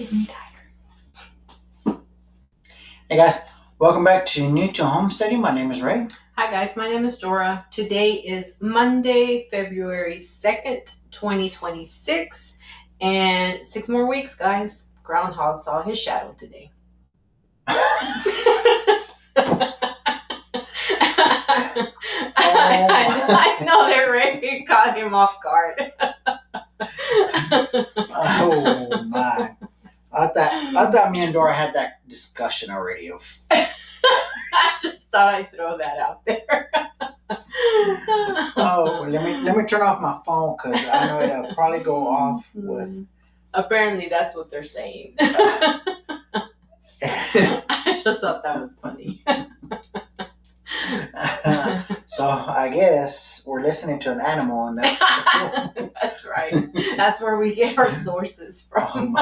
Hey guys, welcome back to New to Home Study. My name is Ray. Hi guys, my name is Dora. Today is Monday, February 2nd, 2026. And 6 more weeks, guys. Groundhog saw his shadow today. I know that Ray caught him off guard. Oh my. I thought me and Dora had that discussion already. I just thought I'd throw that out there. Oh, let me turn off my phone because I know it'll probably go off with. Apparently, that's what they're saying. I just thought that was funny. So I guess we're listening to an animal, and that's that's right. That's where we get our sources from.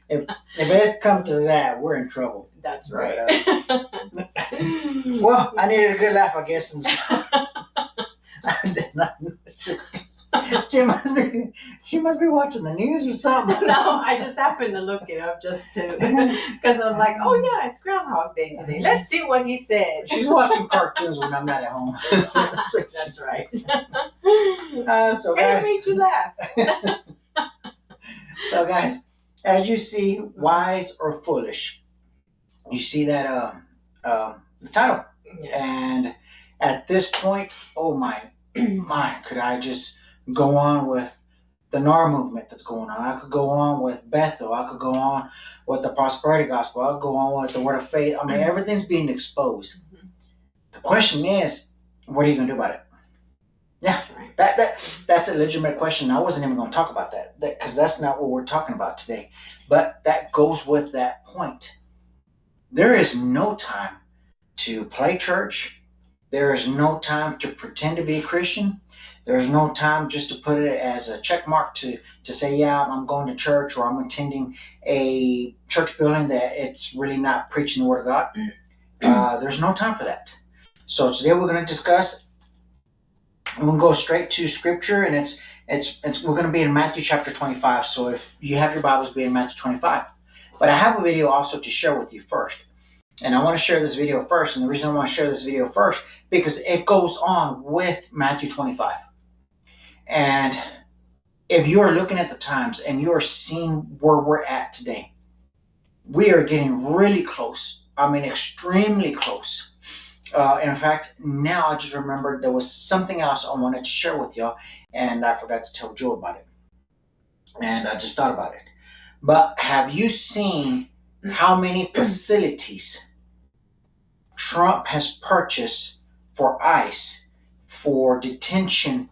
If it's come to that, we're in trouble. That's right. Well, I needed a good laugh, I guess. And so she must be watching the news or something. No, I just happened to look it up just to because I was like, oh yeah, it's Groundhog Day today. Let's see what he said. She's watching cartoons when I'm not at home. That's right. So guys, it made you laugh. So guys, as you see, wise or foolish, you see that the title. Yes. And at this point, oh my, could I just go on with the NAR movement that's going on? I could go on with Bethel. I could go on with the prosperity gospel. I could go on with the word of faith. I mean, everything's being exposed. Mm-hmm. The question is, what are you going to do about it? Yeah, that's a legitimate question. I wasn't even going to talk about that because that's not what we're talking about today. But that goes with that point. There is no time to play church. There is no time to pretend to be a Christian. There's no time just to put it as a check mark to say, yeah, I'm going to church or I'm attending a church building that it's really not preaching the word of God. There's no time for that. So today we're going to discuss. I'm going to go straight to scripture, and we're going to be in Matthew chapter 25. So if you have your Bibles, be in Matthew 25. But I have a video also to share with you first. And I want to share this video first. And the reason I want to share this video first, because it goes on with Matthew 25. And if you're looking at the times and you're seeing where we're at today, we are getting really close. I mean, extremely close. In fact, now I just remembered there was something else I wanted to share with y'all, and I forgot to tell Joe about it. And I just thought about it. But have you seen how many facilities Trump has purchased for ICE, for detention,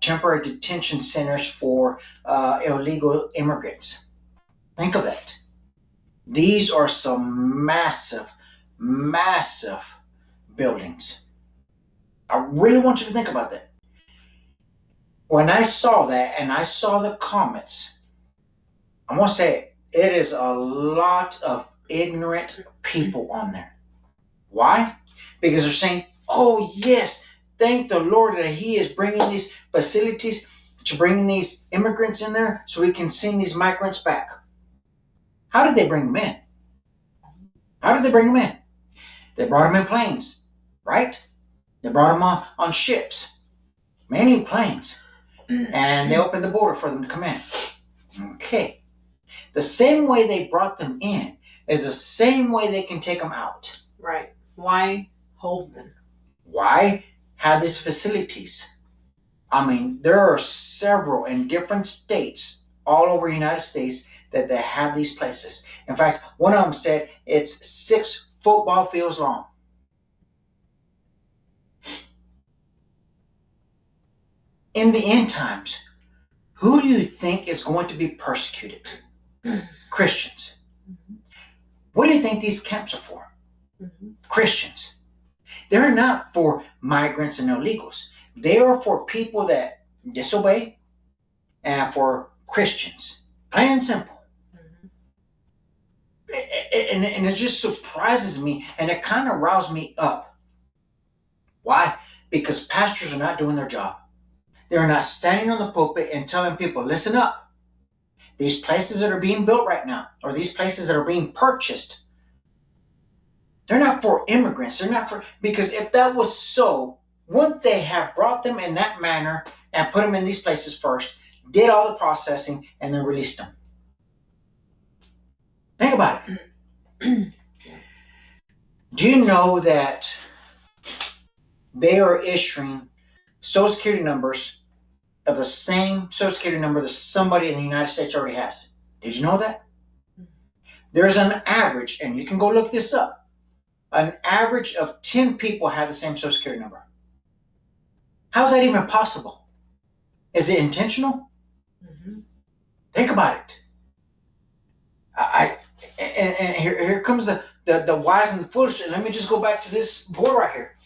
temporary detention centers for illegal immigrants? Think of that. These are some massive buildings. I really want you to think about that. When I saw that and I saw the comments, I'm going to say it is a lot of ignorant people on there. Why? Because they're saying, oh yes, thank the Lord that he is bringing these facilities to bringing these immigrants in there so we can send these migrants back. How did they bring them in? How did they bring them in? They brought them in planes. Right? They brought them on ships, mainly planes, and they opened the border for them to come in. Okay. The same way they brought them in is the same way they can take them out. Right. Why hold them? Why have these facilities? I mean, there are several in different states all over the United States that they have these places. In fact, one of them said it's 6 football fields long. In the end times, who do you think is going to be persecuted? Christians. Mm-hmm. What do you think these camps are for? Mm-hmm. Christians. They're not for migrants and illegals. They are for people that disobey and for Christians. Plain and simple. Mm-hmm. And it just surprises me, and it kind of riles me up. Why? Because pastors are not doing their job. They're not standing on the pulpit and telling people, listen up. these places that are being built right now, or these places that are being purchased, they're not for immigrants. They're not for, because if that was so, wouldn't they have brought them in that manner and put them in these places first, did all the processing, and then released them? Think about it. Do you know that they are issuing Social Security numbers of the same Social Security number that somebody in the United States already has? Did you know that? There's an average, and you can go look this up, an average of 10 people have the same Social Security number. How is that even possible? Is it intentional? Mm-hmm. Think about it. And here comes the wise and the foolish. And let me just go back to this board right here.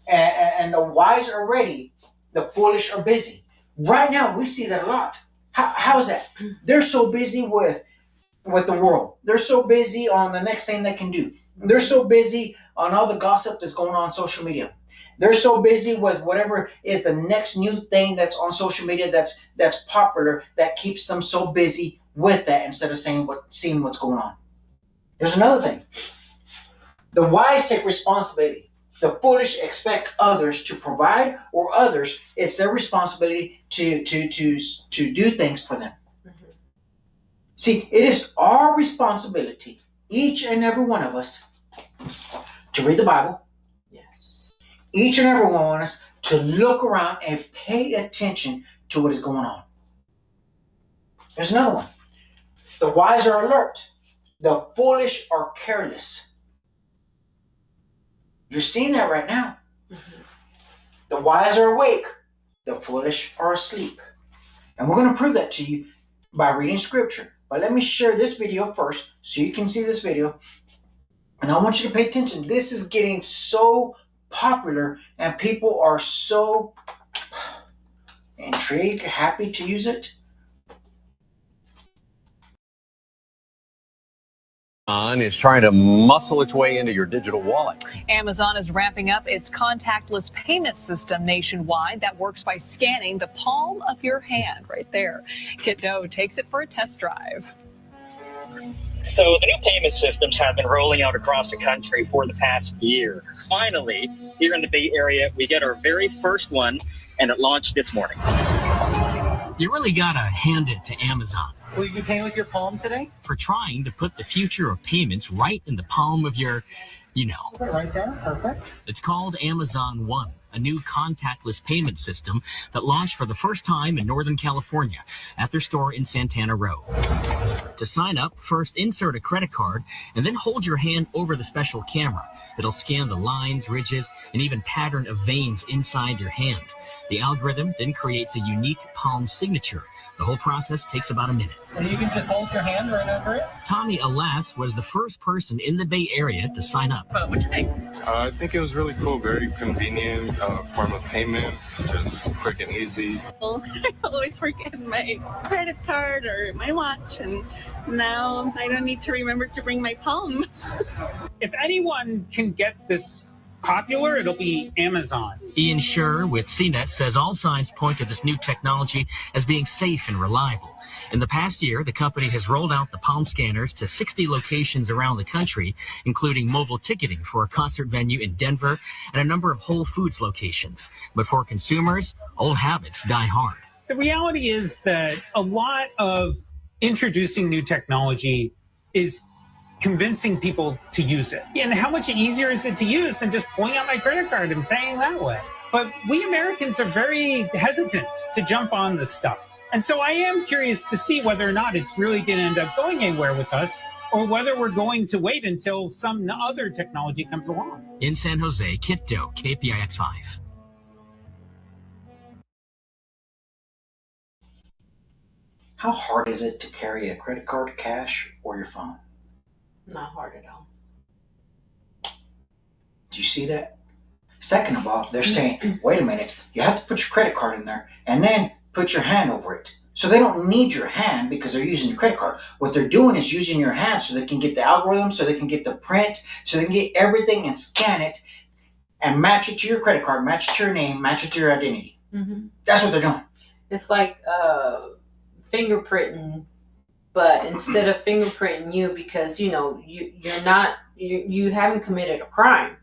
And the wise are ready, the foolish are busy. Right now, we see that a lot. How is that? They're so busy with the world. They're so busy on the next thing they can do. They're so busy on all the gossip that's going on social media. They're so busy with whatever is the next new thing that's on social media that's popular, that keeps them so busy with that instead of seeing what's going on. There's another thing. The wise take responsibility. The foolish expect others to provide, or others, it's their responsibility to do things for them. Mm-hmm. See, it is our responsibility, each and every one of us, to read the Bible. Yes. Each and every one of us to look around and pay attention to what is going on. There's another one. The wise are alert. The foolish are careless. You're seeing that right now. Mm-hmm. The wise are awake. The foolish are asleep. And we're going to prove that to you by reading scripture. But let me share this video first so you can see this video. And I want you to pay attention. This is getting so popular and people are so intrigued, happy to use it. Is trying to muscle its way into your digital wallet. Amazon is ramping up its contactless payment system nationwide that works by scanning the palm of your hand right there. Kit Doe takes it for a test drive. So the new payment systems have been rolling out across the country for the past year. Finally, here in the Bay Area, we get our very first one, and it launched this morning. You really gotta hand it to Amazon. Will you be paying with your palm today? For trying to put the future of payments right in the palm of your, Put it right there, perfect. It's called Amazon One, a new contactless payment system that launched for the first time in Northern California at their store in Santana Row. To sign up, first insert a credit card and then hold your hand over the special camera. It'll scan the lines, ridges, and even pattern of veins inside your hand. The algorithm then creates a unique palm signature. The whole process takes about a minute. And you can just hold your hand right over it? Tommy Alas was the first person in the Bay Area to sign up. What'd you think? I think it was really cool, very convenient form of payment, just quick and easy. Well, I always forget my credit card or my watch, and now I don't need to remember to bring my palm. If anyone can get this popular, it'll be Amazon. Ian Scher with CNET says all signs point to this new technology as being safe and reliable. In the past year, the company has rolled out the palm scanners to 60 locations around the country, including mobile ticketing for a concert venue in Denver and a number of Whole Foods locations. But for consumers, old habits die hard. The reality is that a lot of introducing new technology is convincing people to use it. And how much easier is it to use than just pulling out my credit card and paying that way? But we Americans are very hesitant to jump on this stuff. And so I am curious to see whether or not it's really going to end up going anywhere with us, or whether we're going to wait until some other technology comes along. In San Jose, Kit Doe, KPIX 5. How hard is it to carry a credit card, cash, or your phone? Not hard at all. Do you see that? Second of all, they're saying, wait a minute, you have to put your credit card in there and then put your hand over it. So they don't need your hand because they're using your credit card. What they're doing is using your hand so they can get the algorithm, so they can get the print, so they can get everything and scan it and match it to your credit card, match it to your name, match it to your identity. Mm-hmm. That's what they're doing. It's like fingerprinting But instead of fingerprinting you because, you know, you haven't committed a crime.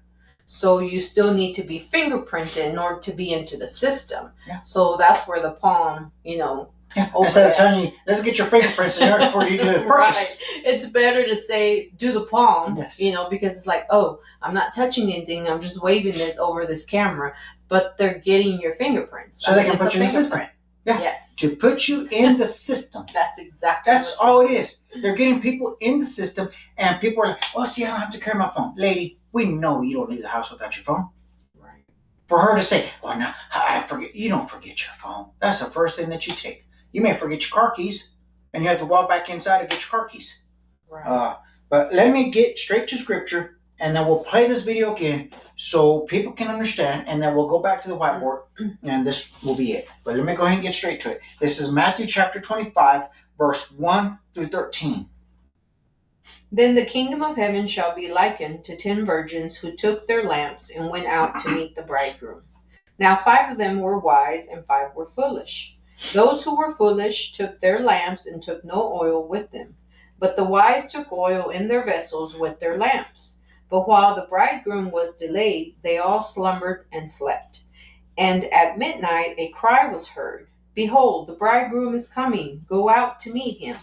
So you still need to be fingerprinted in order to be into the system. Yeah. So that's where the palm, you know. Yeah. Instead of telling you, let's get your fingerprints in there before you do the purchase. Right. It's better to say, do the palm, Yes. you know, because it's like, oh, I'm not touching anything. I'm just waving this over this camera. But they're getting your fingerprints. So they can put you in the system. Yeah. Yes. To put you in the system. That's exactly That's all it is. They're getting people in the system, and people are like, oh, see, I don't have to carry my phone. Lady, we know you don't leave the house without your phone. Right. For her to say, well, no, I forget. You don't forget your phone. That's the first thing that you take. You may forget your car keys, and you have to walk back inside to get your car keys. Right. But let me get straight to scripture, and then we'll play this video again so people can understand, and then we'll go back to the whiteboard, and this will be it. But let me go ahead and get straight to it. This is Matthew chapter 25, verse 1 through 13. Then the kingdom of heaven shall be likened to 10 virgins who took their lamps and went out to meet the bridegroom. Now 5 of them were wise and 5 were foolish. Those who were foolish took their lamps and took no oil with them. But the wise took oil in their vessels with their lamps. But while the bridegroom was delayed, they all slumbered and slept. And at midnight a cry was heard, Behold, the bridegroom is coming, go out to meet him.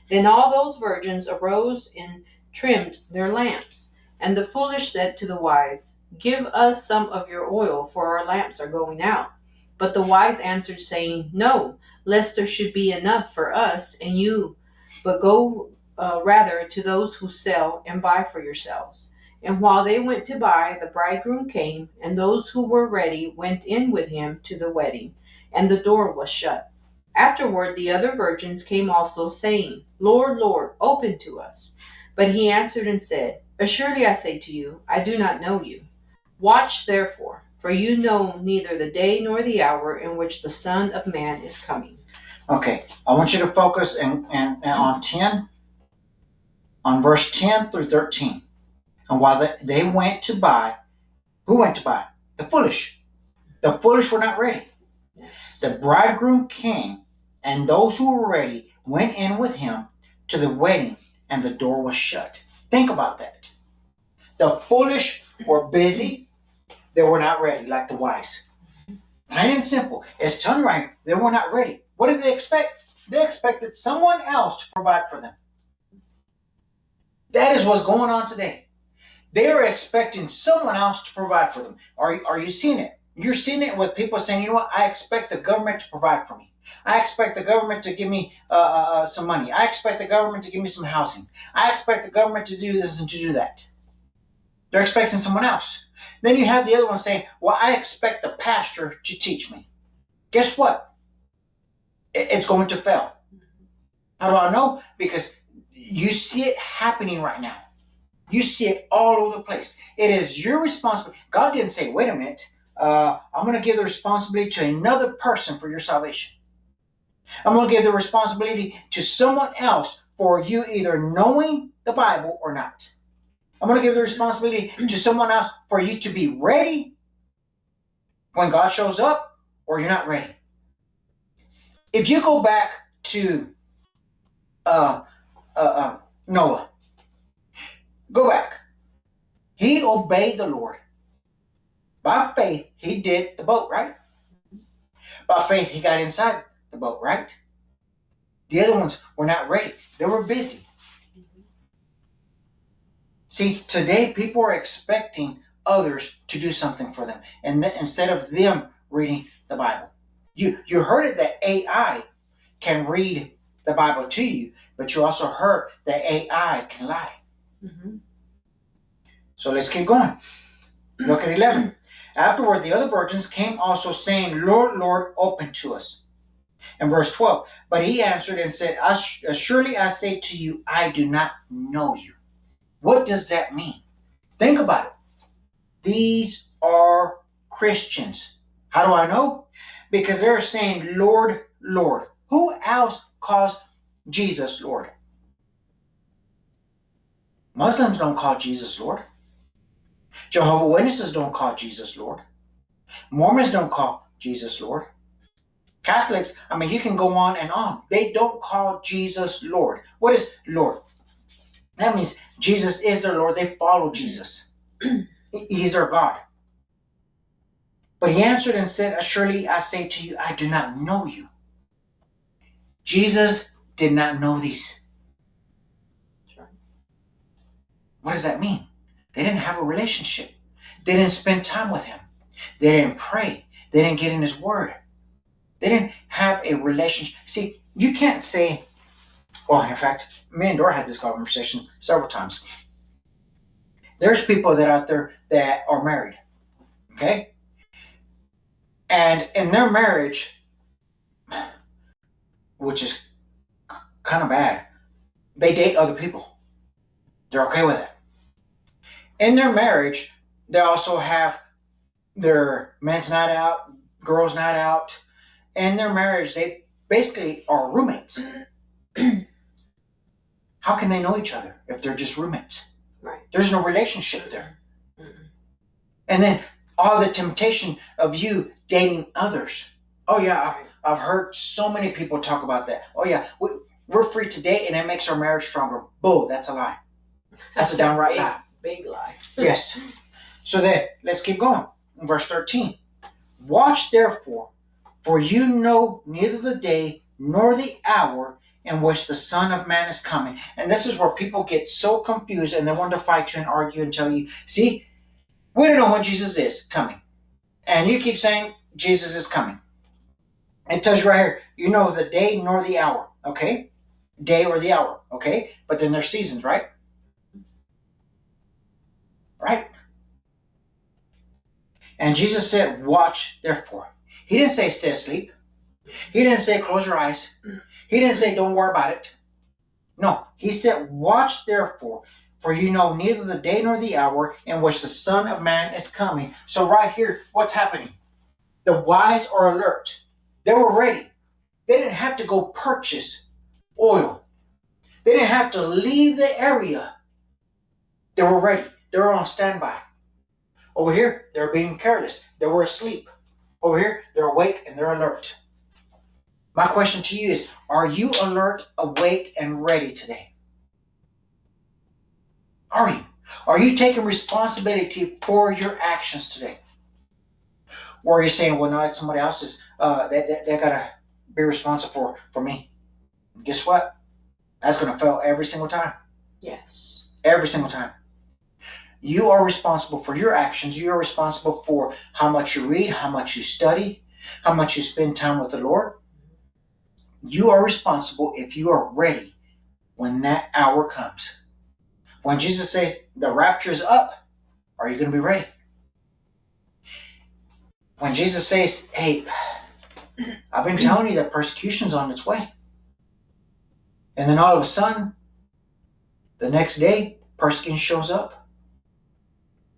Then all those virgins arose and trimmed their lamps. And the foolish said to the wise, Give us some of your oil, for our lamps are going out. But the wise answered, saying, No, lest there should be enough for us and you, but go rather to those who sell and buy for yourselves. And while they went to buy, the bridegroom came, and those who were ready went in with him to the wedding, and the door was shut. Afterward the other virgins came also, saying, Lord, Lord, open to us. But he answered and said, Assuredly I say to you, I do not know you. Watch therefore, for you know neither the day nor the hour in which the Son of Man is coming. Okay, I want you to focus on 10, on verse 10 through 13. And while they went to buy, who went to buy? The foolish. The foolish were not ready. Yes. The bridegroom came, and those who were ready went in with him to the wedding, and the door was shut. Think about that. The foolish were busy. They were not ready, like the wise. Plain and simple. It's telling you right, they were not ready. What did they expect? They expected someone else to provide for them. That is what's going on today. They are expecting someone else to provide for them. Are you seeing it? You're seeing it with people saying, you know what, I expect the government to provide for me. I expect the government to give me some money. I expect the government to give me some housing. I expect the government to do this and to do that. They're expecting someone else. Then you have the other one saying, well, I expect the pastor to teach me. Guess what? It's going to fail. How do I know? Because you see it happening right now. You see it all over the place. It is your responsibility. God didn't say, wait a minute, I'm going to give the responsibility to another person for your salvation. I'm going to give the responsibility to someone else for you either knowing the Bible or not. I'm going to give the responsibility to someone else for you to be ready when God shows up, or you're not ready. If you go back to Noah, go back. He obeyed the Lord. By faith, he did the boat, right? By faith, he got inside the boat, right? The other ones were not ready. They were busy. See, today people are expecting others to do something for them, and instead of them reading the Bible. You heard it that AI can read the Bible to you, but you also heard that AI can lie. Mm-hmm. So let's keep going. Look at 11. Afterward, the other virgins came also, saying, Lord, Lord, open to us. And verse 12, but he answered and said, Surely I say to you, I do not know you. What does that mean? Think about it. These are Christians. How do I know? Because they're saying, Lord, Lord. Who else calls Jesus Lord? Muslims don't call Jesus Lord. Jehovah's Witnesses don't call Jesus Lord. Mormons don't call Jesus Lord. Catholics, I mean, you can go on and on. They don't call Jesus Lord. What is Lord? That means Jesus is their Lord. They follow Jesus. He's their God. But he answered and said, "Surely I say to you, I do not know you." Jesus did not know these. What does that mean? They didn't have a relationship. They didn't spend time with him. They didn't pray. They didn't get in his word. They didn't have a relationship. See, you can't say, well, in fact, me and Dora had this conversation several times. There's people that out there that are married, okay? And in their marriage, which is kind of bad, they date other people. They're okay with it. In their marriage, they also have their men's night out, girls' night out. In their marriage, they basically are roommates. How can they know each other if they're just roommates? Right. There's no relationship there. And then all the temptation of you dating others. Oh yeah, I've heard so many people talk about that. Oh yeah, we're free to date and it makes our marriage stronger. Bull, that's a lie. That's a downright lie. Big lie. Yes. So then, let's keep going. In verse 13. Watch therefore, for you know neither the day nor the hour in which the Son of Man is coming. And this is where people get so confused and they want to fight you and argue and tell you, see, we don't know when Jesus is coming. And you keep saying Jesus is coming. It tells you right here, you know the day nor the hour, okay? Day or the hour, okay? But then there's seasons, right? Right? And Jesus said, watch therefore. He didn't say stay asleep. He didn't say close your eyes. He didn't say don't worry about it. No, he said watch therefore, for you know neither the day nor the hour in which the Son of Man is coming. So right here, what's happening? The wise are alert. They were ready. They didn't have to go purchase oil. They didn't have to leave the area. They were ready. They were on standby. Over here, they're being careless. They were asleep. Over here, they're awake and they're alert. My question to you is, are you alert, awake, and ready today? Are you? Are you taking responsibility for your actions today? Or are you saying, well, no, it's somebody else's, they got to be responsible for me? Guess what? That's going to fail every single time. Yes. Every single time. You are responsible for your actions. You are responsible for how much you read, how much you study, how much you spend time with the Lord. You are responsible if you are ready when that hour comes. When Jesus says the rapture is up, are you going to be ready? When Jesus says, hey, I've been telling you that persecution's on its way. And then all of a sudden, the next day, persecution shows up.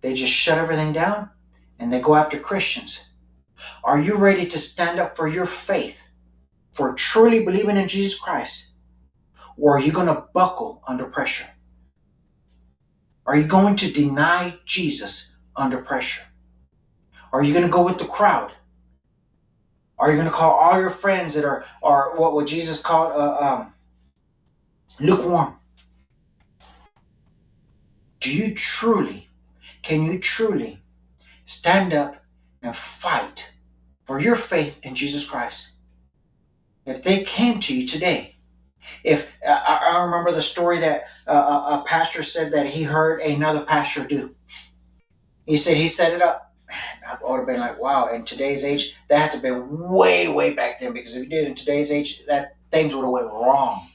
They just shut everything down and they go after Christians. Are you ready to stand up for your faith, for truly believing in Jesus Christ? Or are you going to buckle under pressure? Are you going to deny Jesus under pressure? Are you going to go with the crowd? Are you going to call all your friends that are what Jesus called lukewarm? Can you truly stand up and fight for your faith in Jesus Christ? If they came to you today, if I remember the story that a pastor said that he heard another pastor do. He said he set it up. I would have been like, wow, in today's age, that had to be way, way back then, because if you did it in today's age, that things would have went wrong.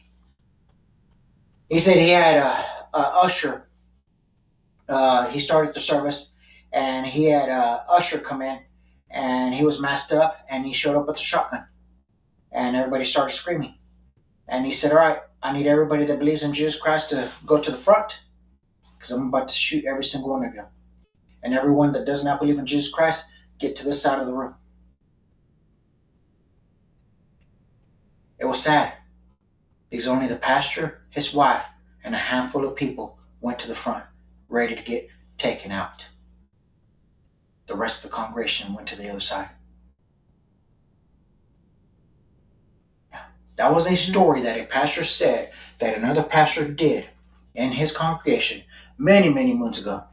He said he had a usher. He started the service, and he had a usher come in, and he was masked up, and he showed up with a shotgun, and everybody started screaming. And he said, all right, I need everybody that believes in Jesus Christ to go to the front, because I'm about to shoot every single one of you. And everyone that does not believe in Jesus Christ, get to this side of the room. It was sad, because only the pastor, his wife, and a handful of people went to the front, ready to get taken out. The rest of the congregation went to the other side. That was a story that a pastor said that another pastor did in his congregation many, many moons ago.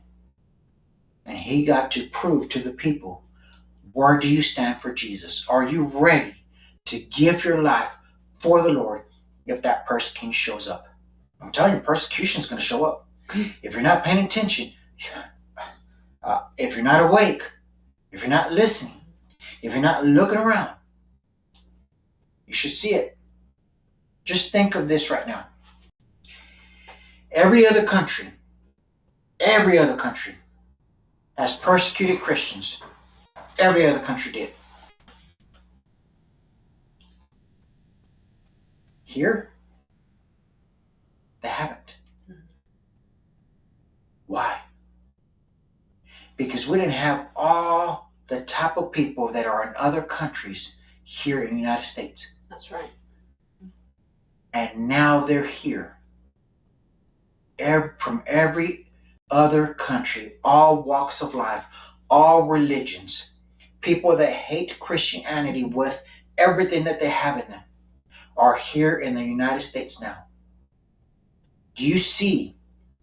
And he got to prove to the people, where do you stand for Jesus? Are you ready to give your life for the Lord if that persecution shows up? I'm telling you, persecution is going to show up. If you're not paying attention, if you're not awake, if you're not listening, if you're not looking around, you should see it. Just think of this right now. Every other country has persecuted Christians. Every other country did. Here, they haven't. Why? Because we didn't have all the type of people that are in other countries here in the United States. That's right. And now they're here. From every other country, all walks of life, all religions, people that hate Christianity with everything that they have in them are here in the United States now. Do you see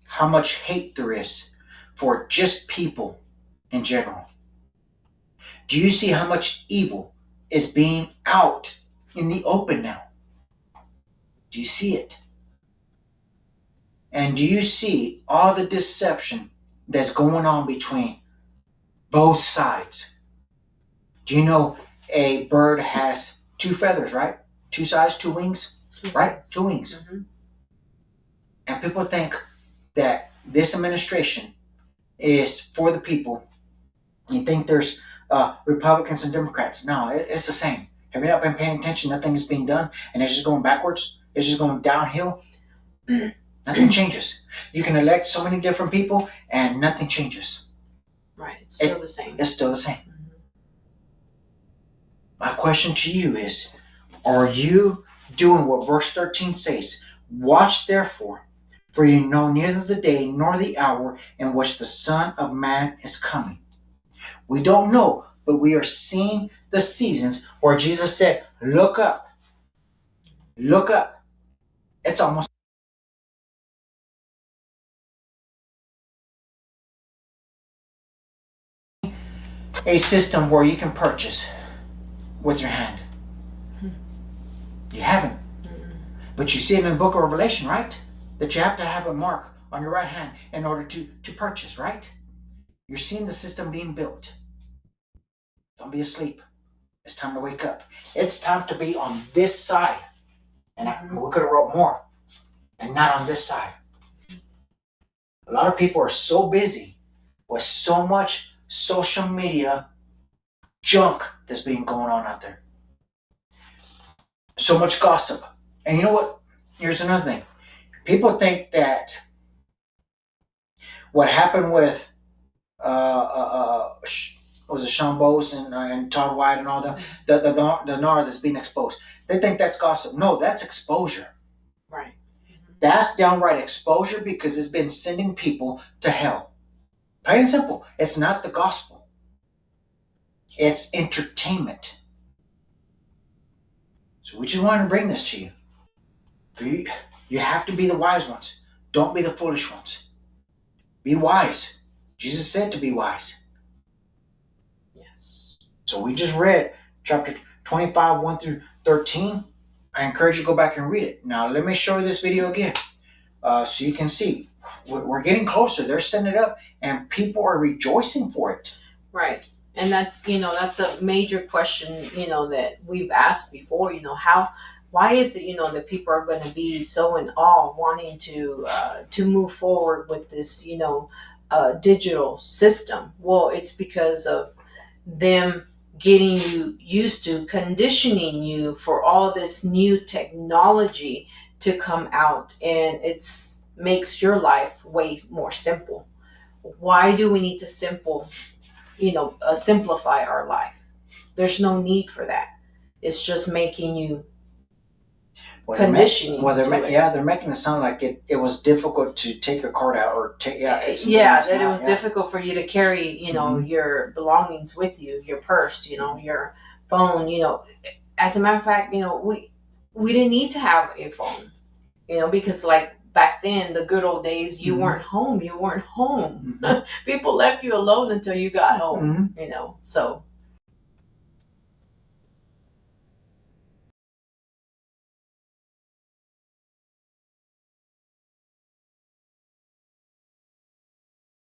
how much hate there is for just people in general? Do you see how much evil is being out in the open now? Do you see it? And do you see all the deception that's going on between both sides? Do you know a bird has two feathers, right? Two sides, two wings, right? Two wings. Mm-hmm. And people think that this administration is for the people. You think there's Republicans and Democrats. No, it's the same. Have you not been paying attention? Nothing is being done, and it's just going backwards. It's just going downhill. Nothing changes. You can elect so many different people, and nothing changes. Right. It's still the same. It's still the same. Mm-hmm. My question to you is, are you doing what verse 13 says? Watch therefore, for you know neither the day nor the hour in which the Son of Man is coming. We don't know, but we are seeing the seasons where Jesus said, look up. Look up. It's almost a system where you can purchase with your hand. You haven't. But you see it in the book of Revelation, right? That you have to have a mark on your right hand in order to purchase, right? You're seeing the system being built. Don't be asleep. It's time to wake up. It's time to be on this side. And we could have wrote more. And not on this side. A lot of people are so busy with so much social media junk that's being going on out there. So much gossip. And you know what? Here's another thing. People think that what happened with was it Sean Bose and Todd White and all that, the NAR that's being exposed. They think that's gossip. No, that's exposure. Right. That's downright exposure because it's been sending people to hell. Plain and simple. It's not the gospel. It's entertainment. So we just wanted to bring this to you. You have to be the wise ones. Don't be the foolish ones. Be wise. Jesus said to be wise. Yes. So we just read chapter 25, 1 through 13. I encourage you to go back and read it. Now let me show you this video again so you can see. We're getting closer. They're setting it up and people are rejoicing for it. Right. And that's a major question, that we've asked before, why is it, that people are going to be so in awe wanting to move forward with this, digital system? Well, it's because of them getting you used to, conditioning you for all this new technology to come out, and it's makes your life way more simple. Why do we need to simplify our life? There's no need for that. It's just making you conditioning. They're making it sound like it was difficult to take your card out or take. That it was difficult for you to carry, your belongings with you, your purse, your phone. As a matter of fact, we didn't need to have a phone, because like back then, the good old days, you weren't home. You weren't home. People left you alone until you got home, so.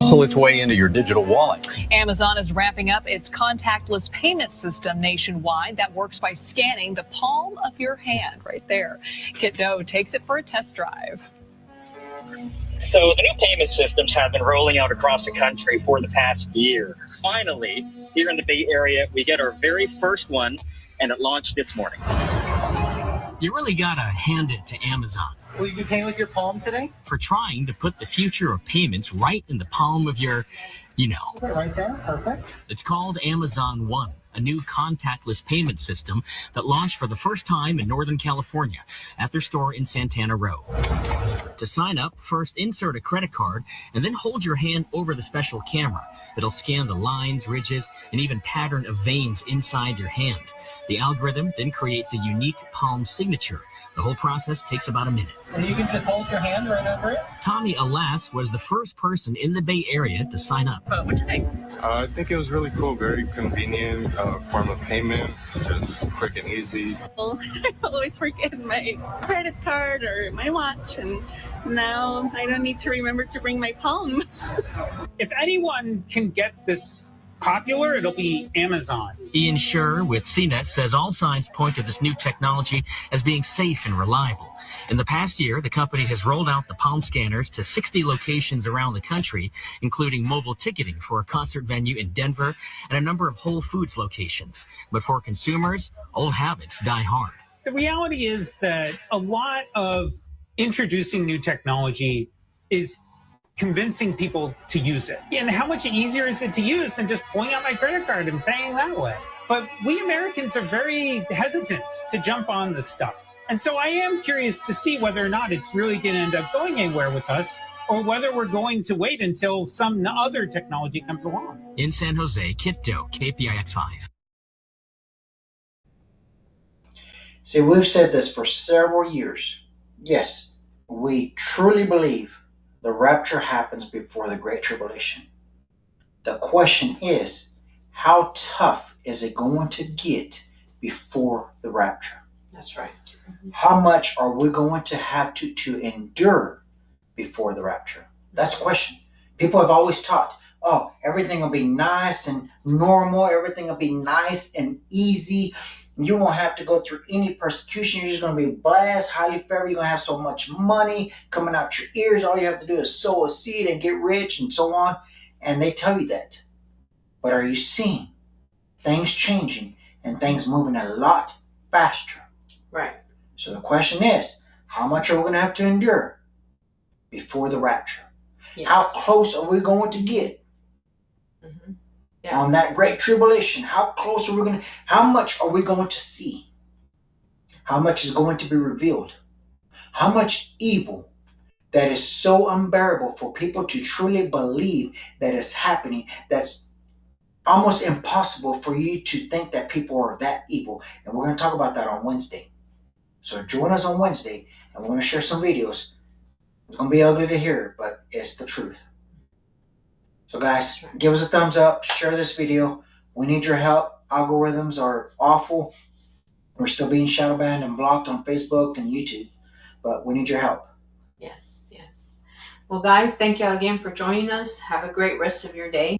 Muscle its way into your digital wallet. Amazon is ramping up its contactless payment system nationwide that works by scanning the palm of your hand right there. Kit Doe takes it for a test drive. So the new payment systems have been rolling out across the country for the past year. Finally, here in the Bay Area, we get our very first one, and it launched this morning. You really gotta hand it to Amazon. Will you be paying with your palm today? For trying to put the future of payments right in the palm of your, Right there, perfect. It's called Amazon One, a new contactless payment system that launched for the first time in Northern California at their store in Santana Row. To sign up, first insert a credit card and then hold your hand over the special camera. It'll scan the lines, ridges, and even pattern of veins inside your hand. The algorithm then creates a unique palm signature. The whole process takes about a minute. And you can just hold your hand right over it? Tommy Alas was the first person in the Bay Area to sign up. What do you think? I think it was really cool, very convenient form of payment, just quick and easy. Well, I always forget my credit card or my watch, and now I don't need to remember to bring my palm. If anyone can get this popular, it'll be Amazon. Ian Scher with CNET says all signs point to this new technology as being safe and reliable. In the past year, the company has rolled out the palm scanners to 60 locations around the country, including mobile ticketing for a concert venue in Denver and a number of Whole Foods locations. But for consumers, old habits die hard. The reality is that a lot of introducing new technology is convincing people to use it. And how much easier is it to use than just pulling out my credit card and paying that way? But we Americans are very hesitant to jump on this stuff. And so I am curious to see whether or not it's really going to end up going anywhere with us, or whether we're going to wait until some other technology comes along. In San Jose, Kit Doe, KPIX5. See, we've said this for several years. Yes, we truly believe the rapture happens before the Great Tribulation. The question is, how tough is it going to get before the rapture? That's right. How much are we going to have to endure before the rapture? That's the question. People have always taught, oh, everything will be nice and normal. Everything will be nice and easy. You won't have to go through any persecution. You're just going to be blessed, highly favored. You're going to have so much money coming out your ears. All you have to do is sow a seed and get rich and so on. And they tell you that. But are you seeing things changing and things moving a lot faster? Right. So the question is, how much are we going to have to endure before the rapture? Yes. How close are we going to get on that great tribulation? How close are we going to, how much are we going to see? How much is going to be revealed? How much evil that is so unbearable for people to truly believe that is happening, that's almost impossible for you to think that people are that evil. And we're going to talk about that on Wednesday. So join us on Wednesday, and we're going to share some videos. It's going to be ugly to hear, but it's the truth. So guys, give us a thumbs up, share this video. We need your help. Algorithms are awful. We're still being shadow banned and blocked on Facebook and YouTube, but we need your help. Yes, yes. Well, guys, thank you again for joining us. Have a great rest of your day.